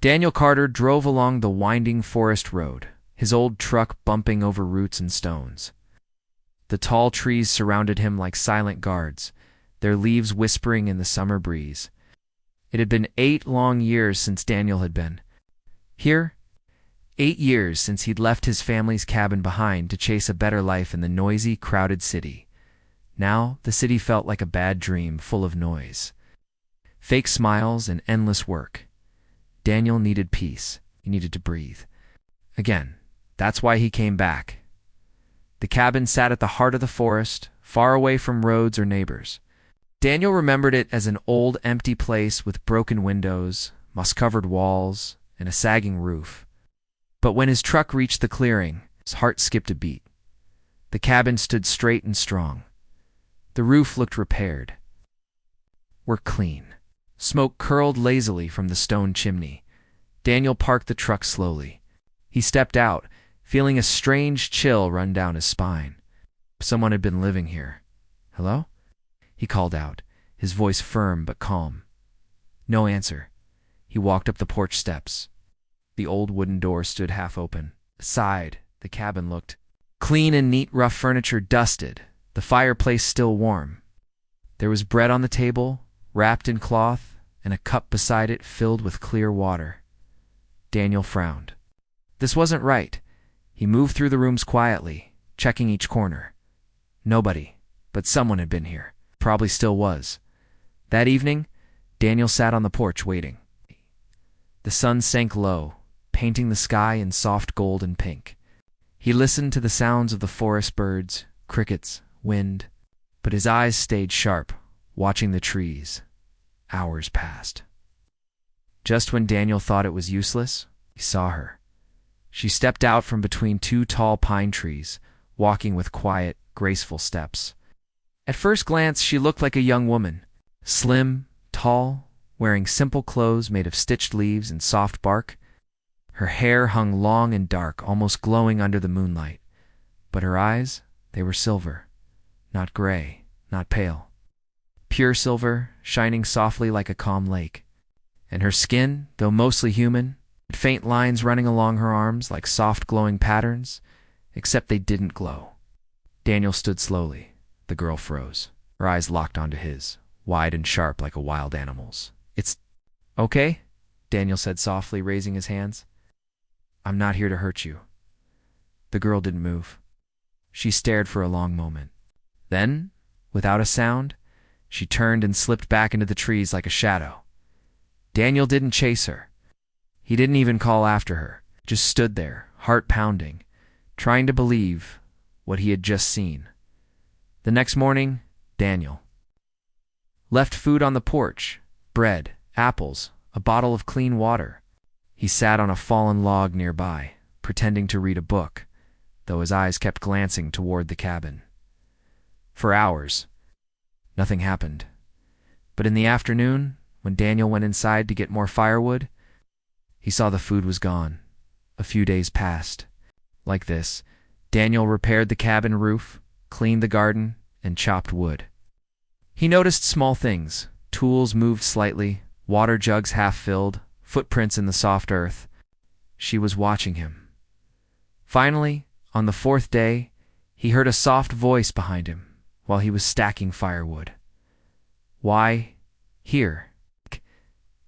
Daniel Carter drove along the winding forest road, his old truck bumping over roots and stones. The tall trees surrounded him like silent guards, their leaves whispering in the summer breeze. It had been 8 long years since Daniel had been here. 8 years since he'd left his family's cabin behind to chase a better life in the noisy, crowded city. Now, the city felt like a bad dream full of noise. Fake smiles and endless work. Daniel needed peace. He needed to breathe. Again, that's why he came back. The cabin sat at the heart of the forest, far away from roads or neighbors. Daniel remembered it as an old, empty place with broken windows, moss-covered walls, and a sagging roof. But when his truck reached the clearing, his heart skipped a beat. The cabin stood straight and strong. The roof looked repaired. We're clean. Smoke curled lazily from the stone chimney. Daniel parked the truck slowly. He stepped out, feeling a strange chill run down his spine. Someone had been living here. "Hello?" he called out, his voice firm but calm. No answer. He walked up the porch steps. The old wooden door stood half open. Aside, the cabin looked clean and neat, rough furniture dusted, the fireplace still warm. There was bread on the table, wrapped in cloth, and a cup beside it filled with clear water. Daniel frowned. This wasn't right. He moved through the rooms quietly, checking each corner. Nobody, but someone had been here. Probably still was. That evening, Daniel sat on the porch waiting. The sun sank low, painting the sky in soft gold and pink. He listened to the sounds of the forest birds, crickets, wind, but his eyes stayed sharp, watching the trees. Hours passed. Just when Daniel thought it was useless, he saw her. She stepped out from between 2 tall pine trees, walking with quiet, graceful steps. At first glance, she looked like a young woman, slim, tall, wearing simple clothes made of stitched leaves and soft bark. Her hair hung long and dark, almost glowing under the moonlight. But her eyes, they were silver, not gray, not pale. Pure silver, shining softly like a calm lake. And her skin, though mostly human, had faint lines running along her arms like soft glowing patterns, except they didn't glow. Daniel stood slowly. The girl froze. Her eyes locked onto his, wide and sharp like a wild animal's. "It's okay," Daniel said softly, raising his hands. "I'm not here to hurt you." The girl didn't move. She stared for a long moment. Then, without a sound, she turned and slipped back into the trees like a shadow. Daniel didn't chase her. He didn't even call after her, just stood there, heart pounding, trying to believe what he had just seen. The next morning, Daniel left food on the porch, bread, apples, a bottle of clean water. He sat on a fallen log nearby, pretending to read a book, though his eyes kept glancing toward the cabin. For hours, nothing happened. But in the afternoon, when Daniel went inside to get more firewood, he saw the food was gone. A few days passed. Like this, Daniel repaired the cabin roof, cleaned the garden, and chopped wood. He noticed small things. Tools moved slightly, water jugs half filled, footprints in the soft earth. She was watching him. Finally, on the 4th day, he heard a soft voice behind him while he was stacking firewood. "Why, here?"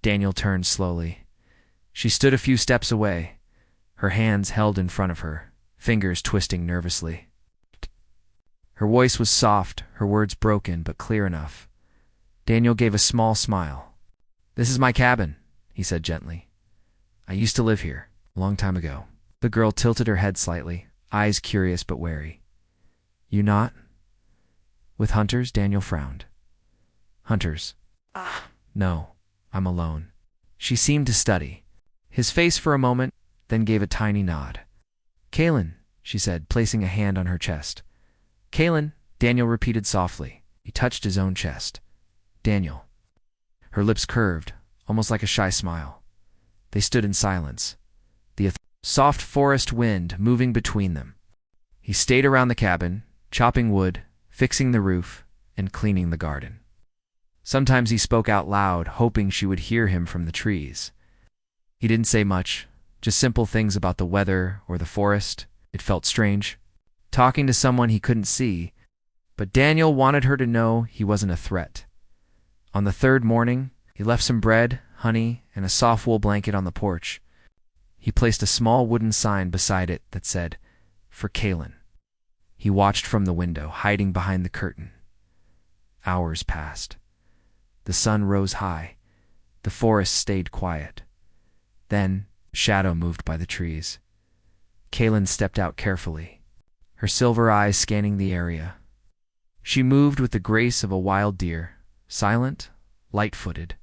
Daniel turned slowly. She stood a few steps away, her hands held in front of her, fingers twisting nervously. Her voice was soft, her words broken but clear enough. Daniel gave a small smile. "This is my cabin," he said gently. "I used to live here, a long time ago." The girl tilted her head slightly, eyes curious but wary. "You not with hunters?" Daniel frowned. "Hunters? No, I'm alone." She seemed to study his face for a moment, then gave a tiny nod. "Kalen," she said, placing a hand on her chest. "Kalen," Daniel repeated softly. He touched his own chest. "Daniel." Her lips curved, almost like a shy smile. They stood in silence, the soft forest wind moving between them. He stayed around the cabin, chopping wood, fixing the roof, and cleaning the garden. Sometimes he spoke out loud, hoping she would hear him from the trees. He didn't say much, just simple things about the weather or the forest. It felt strange, talking to someone he couldn't see, but Daniel wanted her to know he wasn't a threat. On the third morning, he left some bread, honey, and a soft wool blanket on the porch. He placed a small wooden sign beside it that said, "For Kalen." He watched from the window, hiding behind the curtain. Hours passed. The sun rose high. The forest stayed quiet. Then, a shadow moved by the trees. Kalen stepped out carefully, her silver eyes scanning the area. She moved with the grace of a wild deer, silent, light-footed.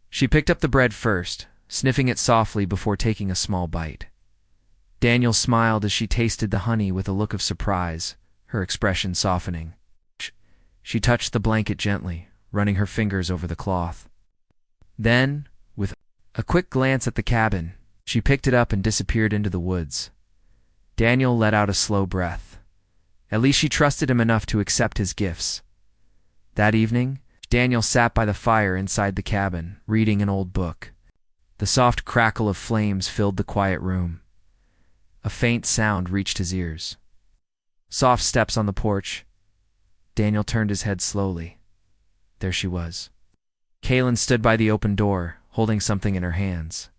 She picked up the bread first, sniffing it softly before taking a small bite. Daniel smiled as she tasted the honey with a look of surprise, her expression softening. She touched the blanket gently, running her fingers over the cloth. Then, with a quick glance at the cabin, she picked it up and disappeared into the woods. Daniel let out a slow breath. At least she trusted him enough to accept his gifts. That evening, Daniel sat by the fire inside the cabin, reading an old book. The soft crackle of flames filled the quiet room. A faint sound reached his ears. Soft steps on the porch. Daniel turned his head slowly. There she was. Kalen stood by the open door, holding something in her hands.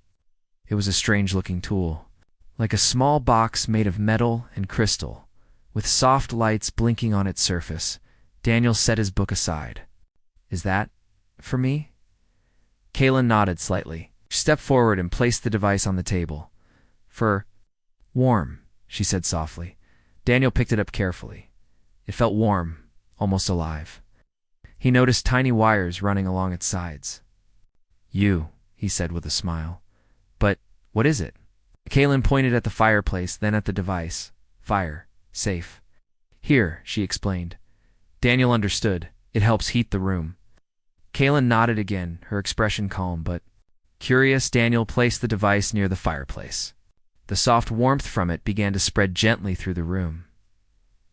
It was a strange-looking tool, like a small box made of metal and crystal, with soft lights blinking on its surface. Daniel set his book aside. "Is that for me?" Kalen nodded slightly. She stepped forward and placed the device on the table. "For warm," she said softly. Daniel picked it up carefully. It felt warm, almost alive. He noticed tiny wires running along its sides. "You," he said with a smile. "But what is it?" Kalen pointed at the fireplace, then at the device. "Fire. Safe." "Here," she explained. Daniel understood. "It helps heat the room." Kalen nodded again, her expression calm, but curious. Daniel placed the device near the fireplace. The soft warmth from it began to spread gently through the room.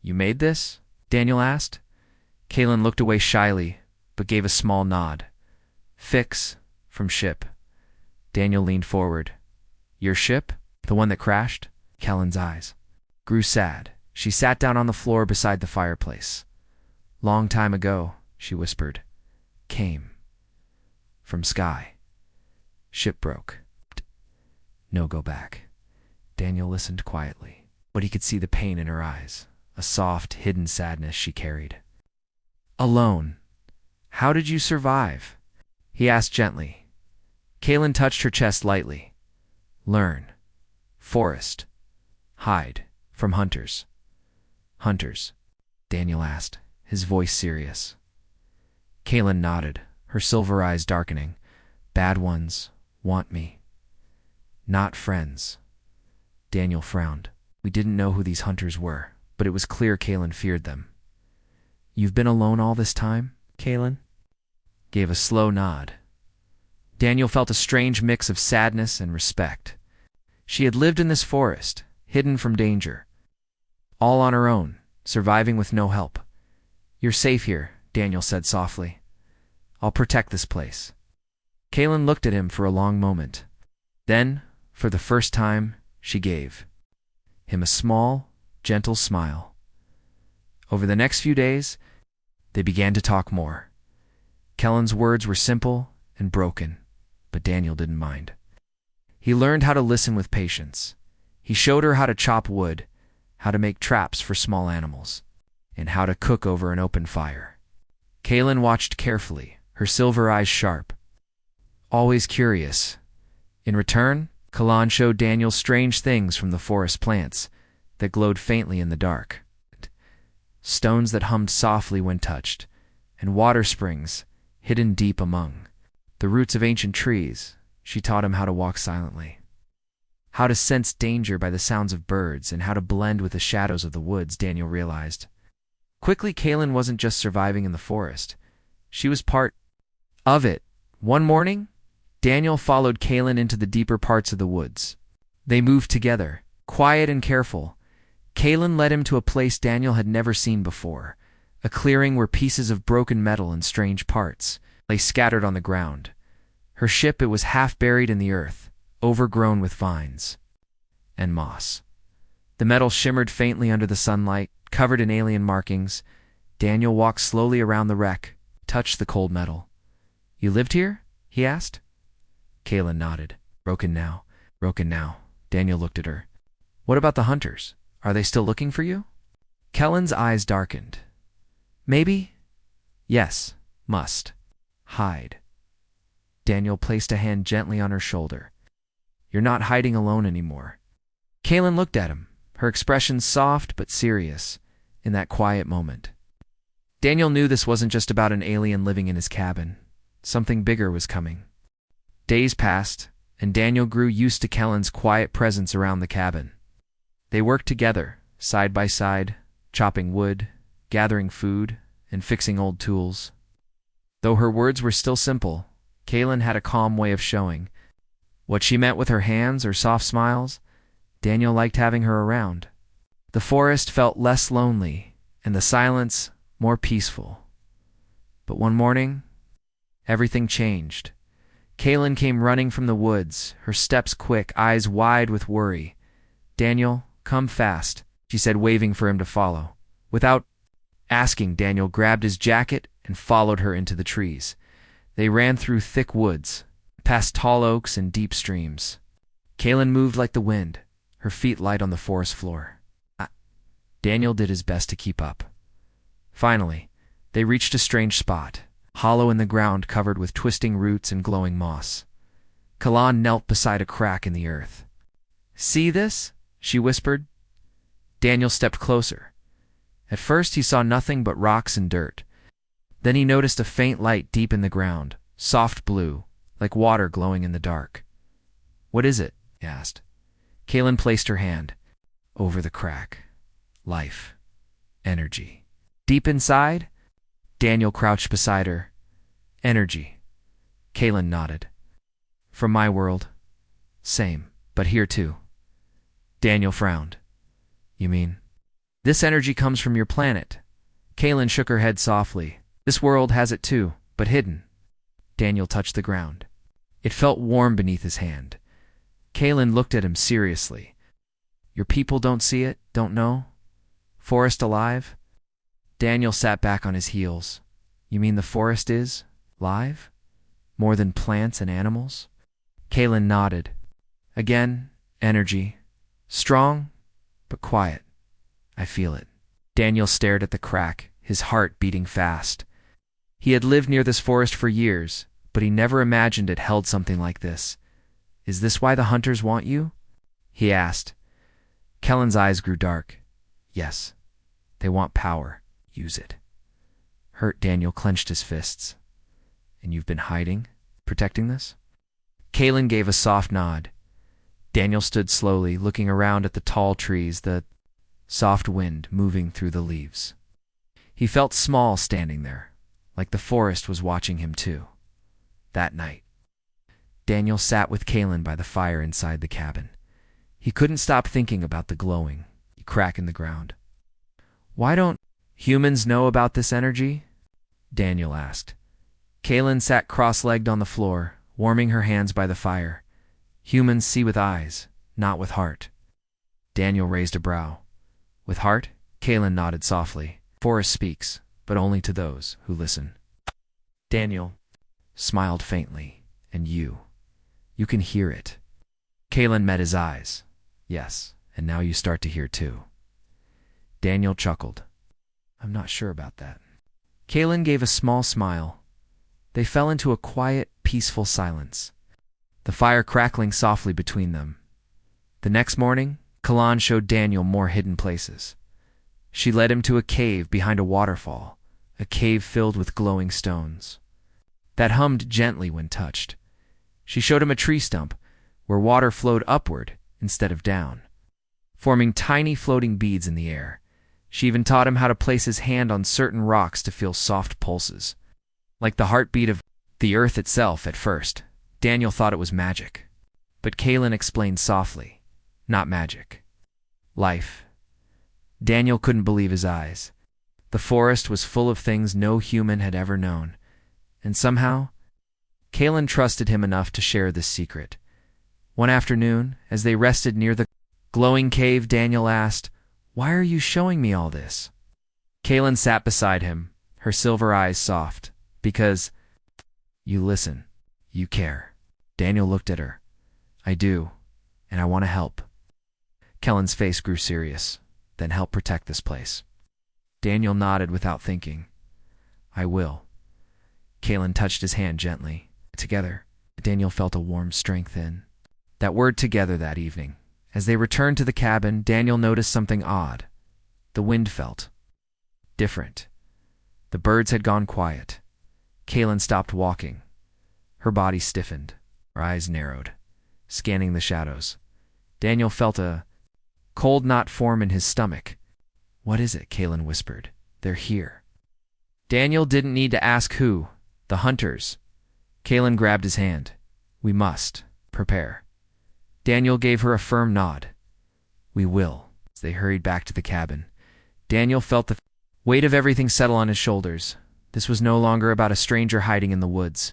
"You made this?" Daniel asked. Kalen looked away shyly, but gave a small nod. "Fix, from ship." Daniel leaned forward. "Your ship? The one that crashed?" Kalen's eyes grew sad. She sat down on the floor beside the fireplace. "Long time ago," she whispered. "Came. From sky. Ship broke. No go back." Daniel listened quietly, but he could see the pain in her eyes, a soft, hidden sadness she carried. "Alone. How did you survive?" he asked gently. Kalen touched her chest lightly. "Learn. Forest. Hide. From hunters." "Hunters?" Daniel asked, his voice serious. Kalen nodded, her silver eyes darkening. "Bad ones want me. Not friends." Daniel frowned. We didn't know who these hunters were, but it was clear Kalen feared them. "You've been alone all this time?" Kalen gave a slow nod. Daniel felt a strange mix of sadness and respect. She had lived in this forest, hidden from danger, all on her own, surviving with no help. "You're safe here," Daniel said softly. "I'll protect this place." Kalen looked at him for a long moment. Then, for the first time, she gave him a small, gentle smile. Over the next few days, they began to talk more. Kalen's words were simple and broken, but Daniel didn't mind. He learned how to listen with patience. He showed her how to chop wood, how to make traps for small animals, and how to cook over an open fire. Kalen watched carefully, her silver eyes sharp, always curious. In return, Kalen showed Daniel strange things from the forest plants that glowed faintly in the dark. Stones that hummed softly when touched, and water springs hidden deep among the roots of ancient trees. She taught him how to walk silently, how to sense danger by the sounds of birds, and how to blend with the shadows of the woods. Daniel realized quickly Kalen wasn't just surviving in the forest. She was part of it. One morning, Daniel followed Kalen into the deeper parts of the woods. They moved together, quiet and careful. Kalen led him to a place Daniel had never seen before, a clearing where pieces of broken metal and strange parts lay scattered on the ground. Her ship, it was half buried in the earth, overgrown with vines and moss. The metal shimmered faintly under the sunlight, covered in alien markings. Daniel walked slowly around the wreck, touched the cold metal. "You lived here?" he asked. Kaylin nodded. Broken now. Broken now." Daniel looked at her. "What about the hunters? Are they still looking for you?" Kellen's eyes darkened. "Maybe. Yes. Must. Hide." Daniel placed a hand gently on her shoulder. "You're not hiding alone anymore." Kaylin looked at him, her expression soft but serious, in that quiet moment. Daniel knew this wasn't just about an alien living in his cabin. Something bigger was coming. Days passed, and Daniel grew used to Kellen's quiet presence around the cabin. They worked together, side by side, chopping wood, gathering food, and fixing old tools. Though her words were still simple, Kaylin had a calm way of showing. What she meant with her hands or soft smiles, Daniel liked having her around. The forest felt less lonely, and the silence more peaceful. But one morning, everything changed. Kaylin came running from the woods, her steps quick, eyes wide with worry. "Daniel, come fast," she said, waving for him to follow. Without asking, Daniel grabbed his jacket and followed her into the trees. They ran through thick woods, past tall oaks and deep streams. Kaylin moved like the wind, her feet light on the forest floor. Daniel did his best to keep up. Finally, they reached a strange spot, hollow in the ground covered with twisting roots and glowing moss. Kalan knelt beside a crack in the earth. "See this?" she whispered. Daniel stepped closer. At first he saw nothing but rocks and dirt. Then he noticed a faint light deep in the ground, soft blue, like water glowing in the dark. "What is it?" he asked. Kaylin placed her hand over the crack. "Life. Energy." Deep inside, Daniel crouched beside her. "Energy." Kaylin nodded. "From my world. Same, but here too." Daniel frowned. "You mean?" "This energy comes from your planet." Kaylin shook her head softly. "This world has it too, but hidden." Daniel touched the ground. It felt warm beneath his hand. Kaylin looked at him seriously. "Your people don't see it, don't know? Forest alive?" Daniel sat back on his heels. "You mean the forest is live? More than plants and animals?" Kaylin nodded. "Again, energy. Strong, but quiet. I feel it." Daniel stared at the crack, his heart beating fast. He had lived near this forest for years, but he never imagined it held something like this. "Is this why the hunters want you?" he asked. Kellen's eyes grew dark. "Yes. They want power. Use it." Hurt, Daniel clenched his fists. "And you've been hiding, protecting this?" Kaylin gave a soft nod. Daniel stood slowly, looking around at the tall trees, the soft wind moving through the leaves. He felt small standing there, like the forest was watching him too. That night, Daniel sat with Kaylin by the fire inside the cabin. He couldn't stop thinking about the glowing crack in the ground. "Why don't humans know about this energy?" Daniel asked. Kaylin sat cross-legged on the floor, warming her hands by the fire. "Humans see with eyes, not with heart." Daniel raised a brow. "With heart?" Kaylin nodded softly. "Forest speaks, but only to those who listen." Daniel smiled faintly. "And you can hear it." Kaylin met his eyes. "Yes, and now you start to hear too." Daniel chuckled. "I'm not sure about that." Kaylin gave a small smile. They fell into a quiet, peaceful silence, the fire crackling softly between them. The next morning, Kalan showed Daniel more hidden places. She led him to a cave behind a waterfall, a cave filled with glowing stones that hummed gently when touched. She showed him a tree stump where water flowed upward instead of down, forming tiny floating beads in the air. She even taught him how to place his hand on certain rocks to feel soft pulses, like the heartbeat of the earth itself. At first, Daniel thought it was magic, but Kaylin explained softly, "Not magic. Life." Daniel couldn't believe his eyes. The forest was full of things no human had ever known, and somehow, Kaylin trusted him enough to share this secret. One afternoon, as they rested near the glowing cave, Daniel asked, "Why are you showing me all this?" Kaylin sat beside him, her silver eyes soft. "Because you listen. You care." Daniel looked at her. "I do, and I want to help." Kellen's face grew serious. "Then help protect this place." Daniel nodded without thinking. "I will." Kaylin touched his hand gently. Together, Daniel felt a warm strength in. That word "together" that evening. As they returned to the cabin, Daniel noticed something odd. The wind felt different. The birds had gone quiet. Kaylin stopped walking. Her body stiffened. Her eyes narrowed, scanning the shadows. Daniel felt a cold knot form in his stomach. "What is it?" Kaylin whispered. "They're here." Daniel didn't need to ask who. The hunters. Kaylin grabbed his hand. "We must prepare." Daniel gave her a firm nod. "We will." As they hurried back to the cabin, Daniel felt the weight of everything settle on his shoulders. This was no longer about a stranger hiding in the woods.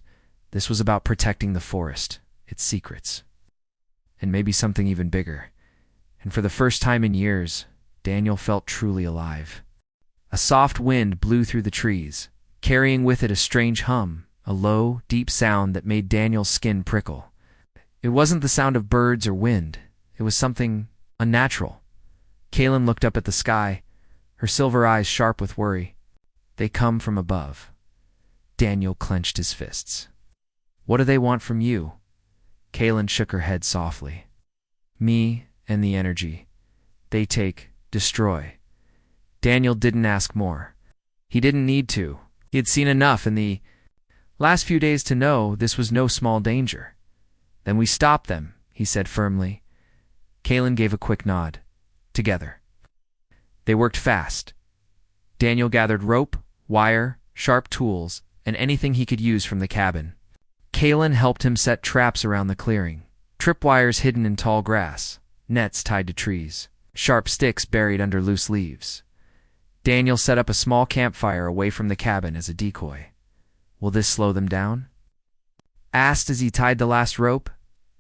This was about protecting the forest, its secrets, and maybe something even bigger. And for the first time in years, Daniel felt truly alive. A soft wind blew through the trees, carrying with it a strange hum, a low, deep sound that made Daniel's skin prickle. It wasn't the sound of birds or wind. It was something unnatural. Kaylin looked up at the sky, her silver eyes sharp with worry. "They come from above." Daniel clenched his fists. "What do they want from you?" Kaylin shook her head softly. "Me and the energy. They take, destroy." Daniel didn't ask more. He didn't need to. He had seen enough in the last few days to know this was no small danger. "Then we stop them," he said firmly. Kaylin gave a quick nod. Together. They worked fast. Daniel gathered rope, wire, sharp tools, and anything he could use from the cabin. Kaylin helped him set traps around the clearing. Tripwires hidden in tall grass, nets tied to trees, sharp sticks buried under loose leaves. Daniel set up a small campfire away from the cabin as a decoy. "Will this slow them down?" asked as he tied the last rope.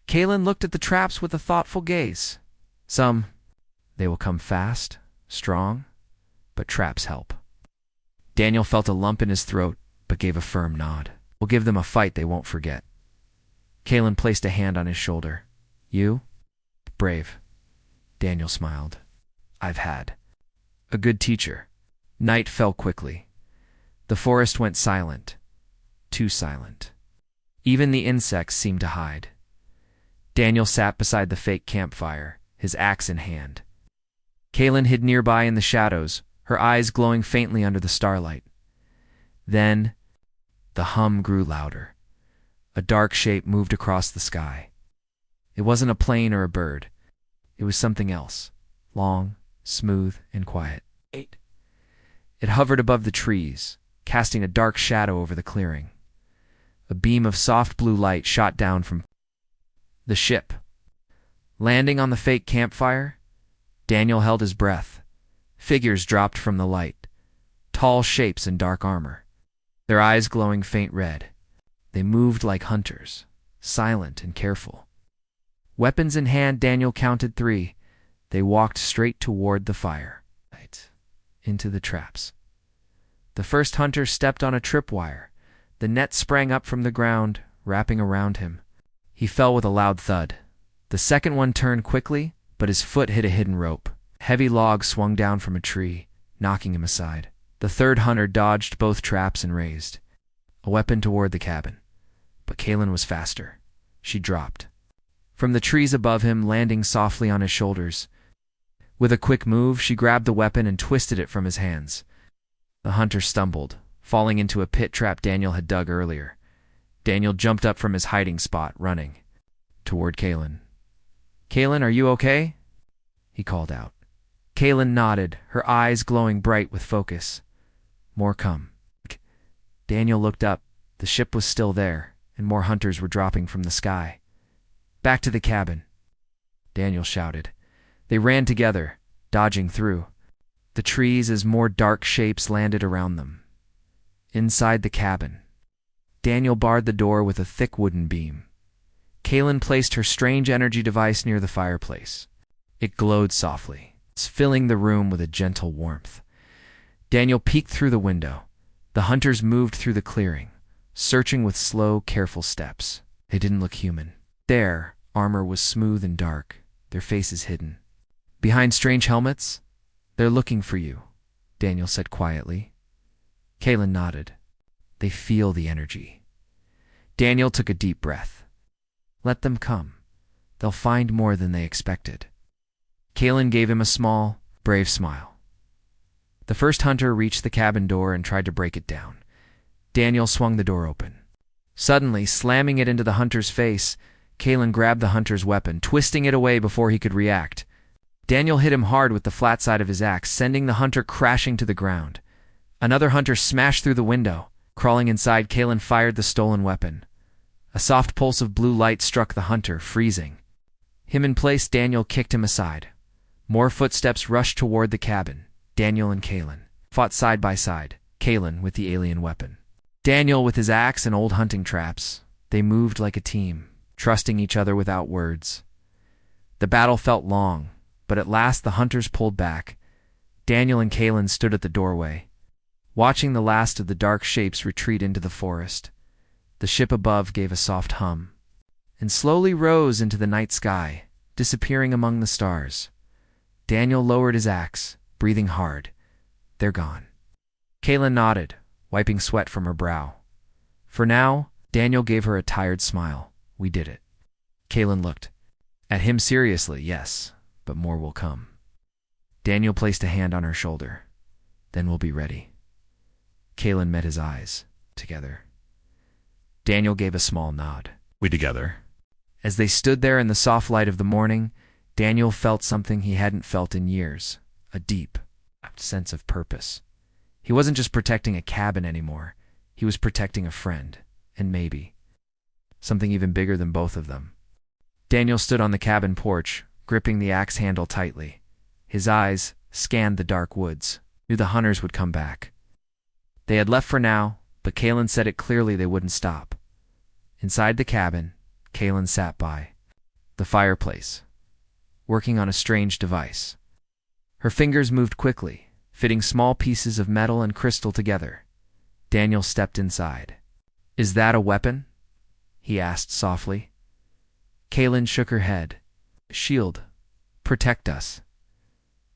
Kaylin looked at the traps with a thoughtful gaze. "Some. They will come fast, strong, but traps help." Daniel felt a lump in his throat, but gave a firm nod. "We'll give them a fight they won't forget." Kaylin placed a hand on his shoulder. "You? Brave." Daniel smiled. "I've had a good teacher." Night fell quickly. The forest went silent. Too silent. Even the insects seemed to hide. Daniel sat beside the fake campfire, his axe in hand. Kaylin hid nearby in the shadows, her eyes glowing faintly under the starlight. Then, the hum grew louder. A dark shape moved across the sky. It wasn't a plane or a bird. It was something else, long, smooth, and quiet. It hovered above the trees, casting a dark shadow over the clearing. A beam of soft blue light shot down from the ship. Landing on the fake campfire, Daniel held his breath. Figures dropped from the light, tall shapes in dark armor, their eyes glowing faint red. They moved like hunters, silent and careful. Weapons in hand, Daniel counted 3. They walked straight toward the fire, into the traps. The first hunter stepped on a tripwire. The net sprang up from the ground, wrapping around him. He fell with a loud thud. The second one turned quickly, but his foot hit a hidden rope. Heavy logs swung down from a tree, knocking him aside. The third hunter dodged both traps and raised a weapon toward the cabin. But Kaylin was faster. She dropped from the trees above him, landing softly on his shoulders. With a quick move, she grabbed the weapon and twisted it from his hands. The hunter stumbled, falling into a pit trap Daniel had dug earlier. Daniel jumped up from his hiding spot, running toward Kaylin. "Kaylin, are you okay?" he called out. Kaylin nodded, her eyes glowing bright with focus. "More come." Daniel looked up. The ship was still there, and more hunters were dropping from the sky. "Back to the cabin," Daniel shouted. They ran together, dodging through the trees as more dark shapes landed around them. Inside the cabin, Daniel barred the door with a thick wooden beam. Kaylin placed her strange energy device near the fireplace. It glowed softly, filling the room with a gentle warmth. Daniel peeked through the window. The hunters moved through the clearing, searching with slow, careful steps. They didn't look human. Their armor was smooth and dark, their faces hidden. Behind strange helmets, "They're looking for you," Daniel said quietly. Kaylin nodded. "They feel the energy." Daniel took a deep breath. "Let them come. They'll find more than they expected." Kaylin gave him a small, brave smile. The first hunter reached the cabin door and tried to break it down. Daniel swung the door open. Suddenly, slamming it into the hunter's face, Kaylin grabbed the hunter's weapon, twisting it away before he could react. Daniel hit him hard with the flat side of his axe, sending the hunter crashing to the ground. Another hunter smashed through the window. Crawling inside, Kaylin fired the stolen weapon. A soft pulse of blue light struck the hunter, freezing him in place. Daniel kicked him aside. More footsteps rushed toward the cabin. Daniel and Kaylin fought side by side, Kaylin with the alien weapon, Daniel with his axe and old hunting traps. They moved like a team, trusting each other without words. The battle felt long, but at last the hunters pulled back. Daniel and Kaylin stood at the doorway, watching the last of the dark shapes retreat into the forest. The ship above gave a soft hum, and slowly rose into the night sky, disappearing among the stars. Daniel lowered his axe, breathing hard. "They're gone." Kaylin nodded, wiping sweat from her brow. For now, Daniel gave her a tired smile. "We did it." Kaylin looked at him seriously. "Yes, but more will come." Daniel placed a hand on her shoulder. "Then we'll be ready." Kaylin met his eyes. "Together." Daniel gave a small nod. "We together." As they stood there in the soft light of the morning, Daniel felt something he hadn't felt in years, a deep sense of purpose. He wasn't just protecting a cabin anymore. He was protecting a friend, and maybe something even bigger than both of them. Daniel stood on the cabin porch, gripping the axe handle tightly. His eyes scanned the dark woods, knew the hunters would come back. They had left for now, but Kaylin said it clearly they wouldn't stop. Inside the cabin, Kaylin sat by the fireplace, working on a strange device. Her fingers moved quickly, fitting small pieces of metal and crystal together. Daniel stepped inside. "Is that a weapon?" he asked softly. Kaylin shook her head. "Shield. Protect us."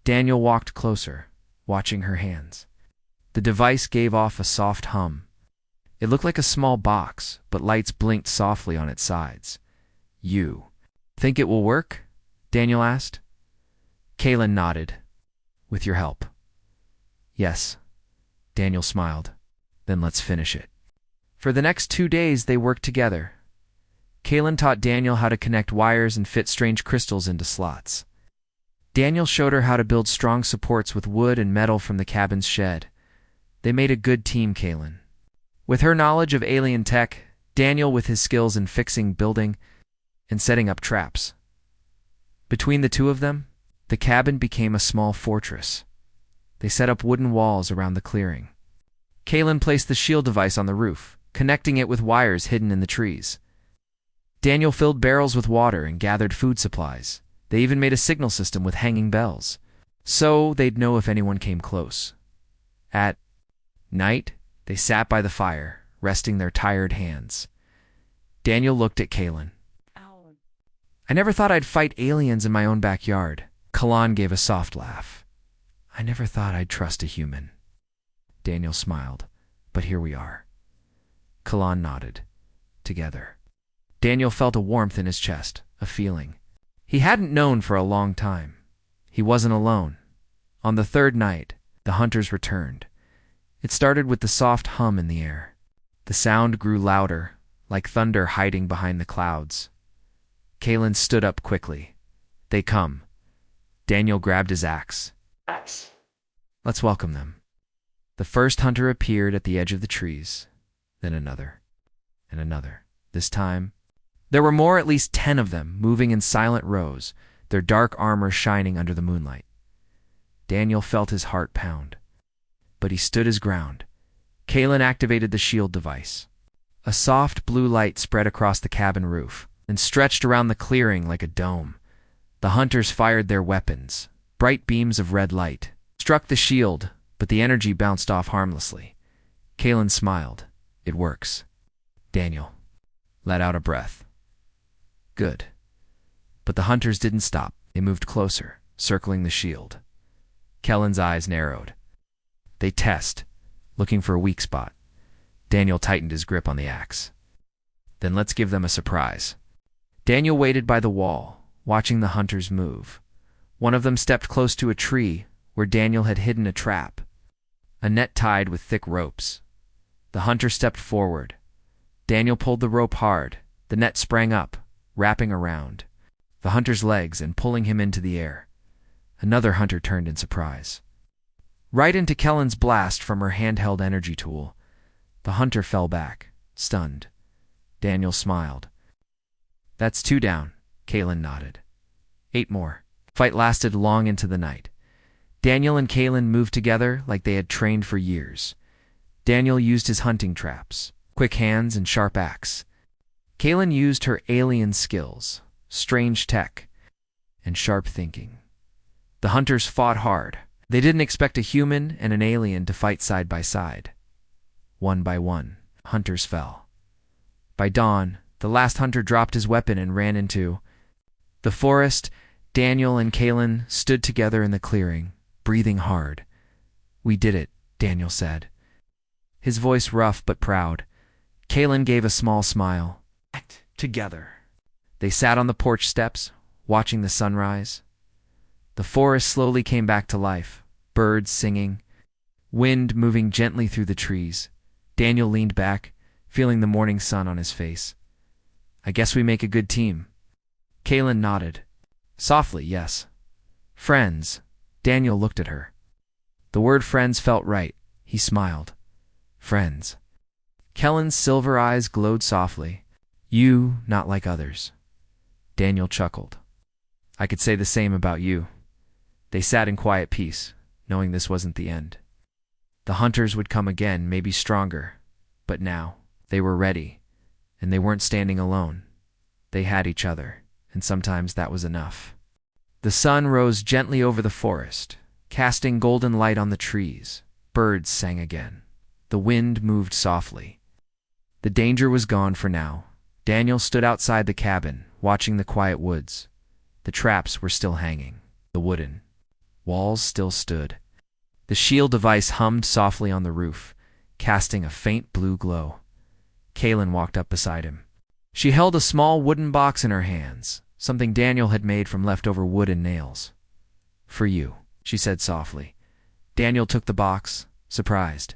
Daniel walked closer, watching her hands. The device gave off a soft hum. It looked like a small box, but lights blinked softly on its sides. "You think it will work?" Daniel asked. Kaylin nodded. "With your help." "Yes." Daniel smiled. "Then let's finish it." For the next 2 days, they worked together. Kaylin taught Daniel how to connect wires and fit strange crystals into slots. Daniel showed her how to build strong supports with wood and metal from the cabin's shed. They made a good team, Kaylin. With her knowledge of alien tech, Daniel with his skills in fixing, building, and setting up traps. Between the two of them, the cabin became a small fortress. They set up wooden walls around the clearing. Kaylin placed the shield device on the roof, connecting it with wires hidden in the trees. Daniel filled barrels with water and gathered food supplies. They even made a signal system with hanging bells, so they'd know if anyone came close. At night, they sat by the fire, resting their tired hands. Daniel looked at Kaylin. "I never thought I'd fight aliens in my own backyard." Kalan gave a soft laugh. "I never thought I'd trust a human." Daniel smiled. "But here we are." Kalan nodded. "Together." Daniel felt a warmth in his chest, a feeling he hadn't known for a long time. He wasn't alone. On the third night, the hunters returned. It started with the soft hum in the air. The sound grew louder, like thunder hiding behind the clouds. Kaylin stood up quickly. "They come." Daniel grabbed his axe. "Let's welcome them." The first hunter appeared at the edge of the trees, then another, and another. This time, there were more, at least 10 of them, moving in silent rows, their dark armor shining under the moonlight. Daniel felt his heart pound, but he stood his ground. Kaylin activated the shield device. A soft blue light spread across the cabin roof, and stretched around the clearing like a dome. The hunters fired their weapons. Bright beams of red light struck the shield, but the energy bounced off harmlessly. Kalen smiled. It works. Daniel let out a breath. Good. But the hunters didn't stop. They moved closer, circling the shield. Kellen's eyes narrowed. They test, looking for a weak spot. Daniel tightened his grip on the axe. Then let's give them a surprise. Daniel waited by the wall, watching the hunters move. One of them stepped close to a tree where Daniel had hidden a trap, a net tied with thick ropes. The hunter stepped forward. Daniel pulled the rope hard. The net sprang up, wrapping around the hunter's legs and pulling him into the air. Another hunter turned in surprise. Right into Kellen's blast from her handheld energy tool. The hunter fell back, stunned. Daniel smiled. That's 2 down, Kalen nodded. 8 more. Fight lasted long into the night. Daniel and Kalen moved together like they had trained for years. Daniel used his hunting traps, quick hands and sharp axe. Kalen used her alien skills, strange tech, and sharp thinking. The hunters fought hard. They didn't expect a human and an alien to fight side by side. One by one, hunters fell. By dawn, the last hunter dropped his weapon and ran into the forest. Daniel and Kalen stood together in the clearing, breathing hard. We did it, Daniel said, his voice rough but proud. Kalen gave a small smile. Act together. They sat on the porch steps, watching the sunrise. The forest slowly came back to life, birds singing, wind moving gently through the trees. Daniel leaned back, feeling the morning sun on his face. I guess we make a good team. Kalen nodded. Softly, yes. Friends. Daniel looked at her. The word friends felt right. He smiled. Friends. Kellen's silver eyes glowed softly. You, not like others. Daniel chuckled. I could say the same about you. They sat in quiet peace, knowing this wasn't the end. The hunters would come again, maybe stronger. But now, they were ready. And they weren't standing alone. They had each other, and sometimes that was enough. The sun rose gently over the forest, casting golden light on the trees. Birds sang again. The wind moved softly. The danger was gone for now. Daniel stood outside the cabin, watching the quiet woods. The traps were still hanging. The wooden walls still stood. The shield device hummed softly on the roof, casting a faint blue glow. Kalen walked up beside him. She held a small wooden box in her hands, something Daniel had made from leftover wood and nails. For you, she said softly. Daniel took the box, surprised.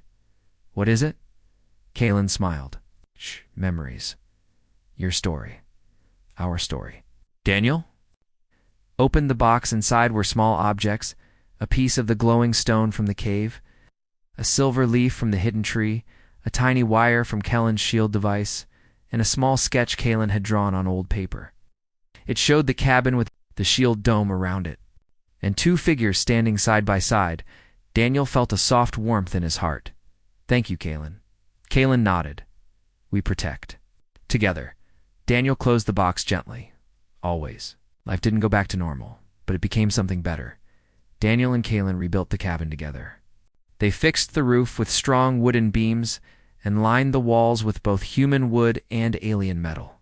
What is it? Kalen smiled. Shh, memories. Your story. Our story. Daniel opened the box. Inside were small objects, a piece of the glowing stone from the cave, a silver leaf from the hidden tree, a tiny wire from Kellen's shield device, and a small sketch Kalen had drawn on old paper. It showed the cabin with the shield dome around it, and 2 figures standing side by side. Daniel felt a soft warmth in his heart. Thank you, Kalen. Kalen nodded. We protect. Together. Daniel closed the box gently. Always. Life didn't go back to normal, but it became something better. Daniel and Kalen rebuilt the cabin together. They fixed the roof with strong wooden beams and lined the walls with both human wood and alien metal.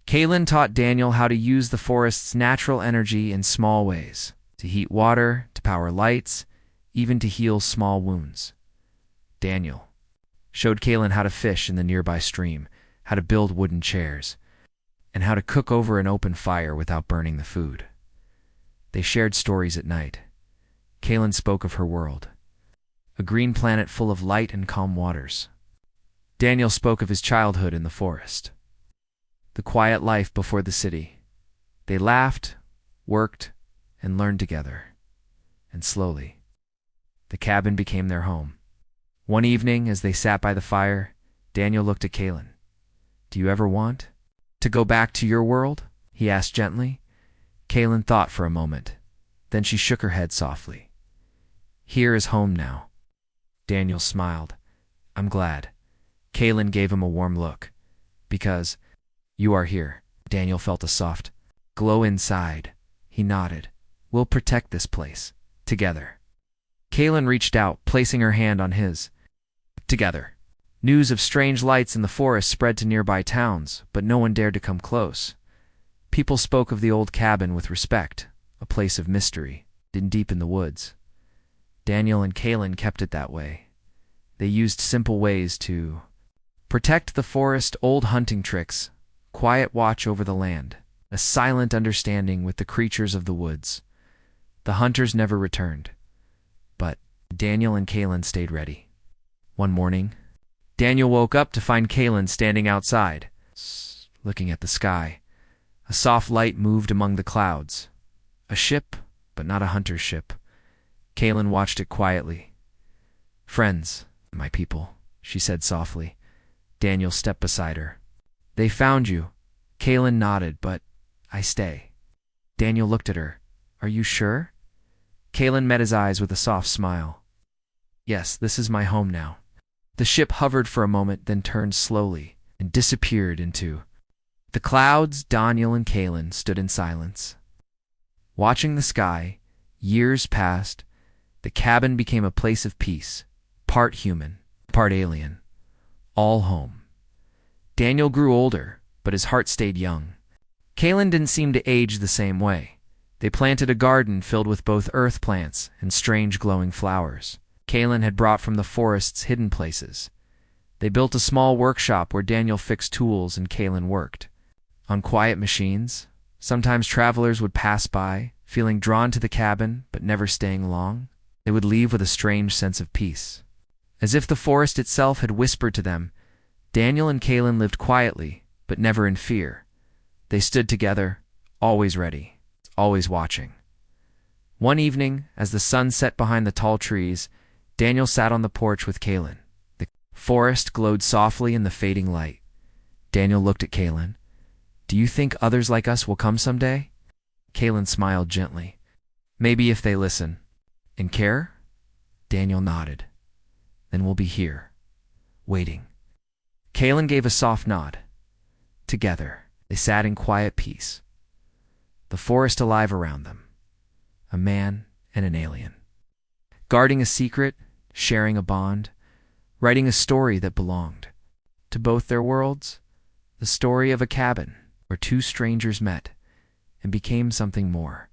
Kalen taught Daniel how to use the forest's natural energy in small ways, to heat water, to power lights, even to heal small wounds. Daniel showed Kalen how to fish in the nearby stream, how to build wooden chairs, and how to cook over an open fire without burning the food. They shared stories at night. Kalen spoke of her world, a green planet full of light and calm waters. Daniel spoke of his childhood in the forest, the quiet life before the city. They laughed, worked, and learned together. And slowly, the cabin became their home. One evening, as they sat by the fire, Daniel looked at Kalen. Do you ever want to go back to your world? He asked gently. Kalen thought for a moment. Then she shook her head softly. Here is home now. Daniel smiled. I'm glad. Kalen gave him a warm look. Because you are here. Daniel felt a soft glow inside. He nodded. We'll protect this place. Together. Kaylin reached out, placing her hand on his. Together. News of strange lights in the forest spread to nearby towns, but no one dared to come close. People spoke of the old cabin with respect, a place of mystery, deep in the woods. Daniel and Kaylin kept it that way. They used simple ways to protect the forest, old hunting tricks, quiet watch over the land, a silent understanding with the creatures of the woods. The hunters never returned, but Daniel and Kaylin stayed ready. One morning, Daniel woke up to find Kaylin standing outside, looking at the sky. A soft light moved among the clouds. A ship, but not a hunter's ship. Kaylin watched it quietly. Friends, my people, she said softly. Daniel stepped beside her. They found you. Kaylin nodded, but I stay. Daniel looked at her. Are you sure? Kaylin met his eyes with a soft smile. Yes, this is my home now. The ship hovered for a moment, then turned slowly and disappeared into the clouds. Daniel and Kaylin stood in silence. Watching the sky, years passed. The cabin became a place of peace, part human, part alien, all home. Daniel grew older, but his heart stayed young. Kaylin didn't seem to age the same way. They planted a garden filled with both earth plants and strange glowing flowers Kaylin had brought from the forest's hidden places. They built a small workshop where Daniel fixed tools and Kaylin worked. On quiet machines, sometimes travelers would pass by, feeling drawn to the cabin but never staying long. They would leave with a strange sense of peace. As if the forest itself had whispered to them, Daniel and Kaylin lived quietly, but never in fear. They stood together, always ready, always watching. One evening, as the sun set behind the tall trees, Daniel sat on the porch with Kaylin. The forest glowed softly in the fading light. Daniel looked at Kaylin. Do you think others like us will come someday? Kaylin smiled gently. Maybe if they listen. And care? Daniel nodded. Then we'll be here, waiting. Kaylin gave a soft nod. Together, they sat in quiet peace. The forest alive around them. A man and an alien. Guarding a secret, sharing a bond, writing a story that belonged to both their worlds. The story of a cabin where two strangers met and became something more.